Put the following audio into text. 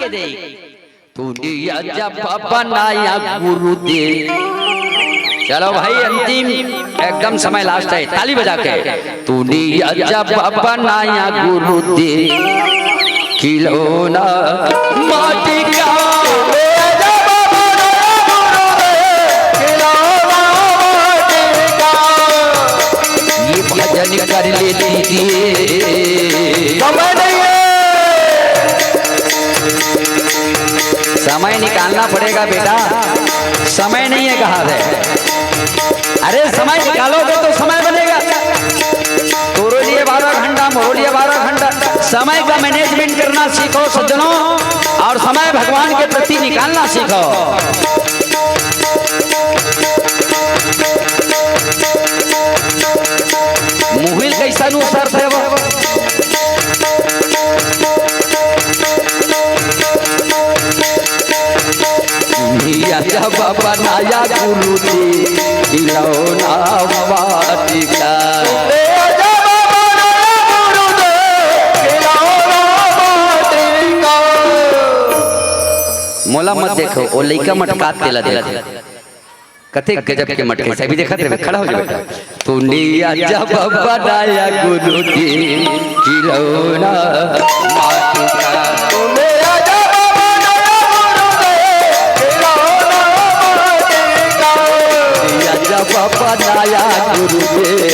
के दे तूने जब बनाया गुरुदेव। चलो भाई अंतिम एकदम समय लास्ट है, ताली बजा के। तूने जब बनाया गुरुदेव खिलौना माटी का, ये भजन कर लेती थी। समय नहीं है, समय निकालना पड़ेगा बेटा, समय नहीं है कहा है। अरे समय निकालोगे तो समय बनेगा। तोरो लिए 12 घंटा, मोरो लिए 12 घंटा। समय का मैनेजमेंट करना सीखो सज्जनों, और समय भगवान के प्रति निकालना सीखो। मुहिल कैसा नु शर्त है वो, जब बनाया गुरुदेव खिलौना माटी का। मोला मत देखो, वो लइका मटकात तेला देखो, कते गजब के मटके से भी देखा रे। खड़ा हो जा बेटा। तूने जब बनाया गुरुदेव खिलौना माटी का, बनाया गुरुदेव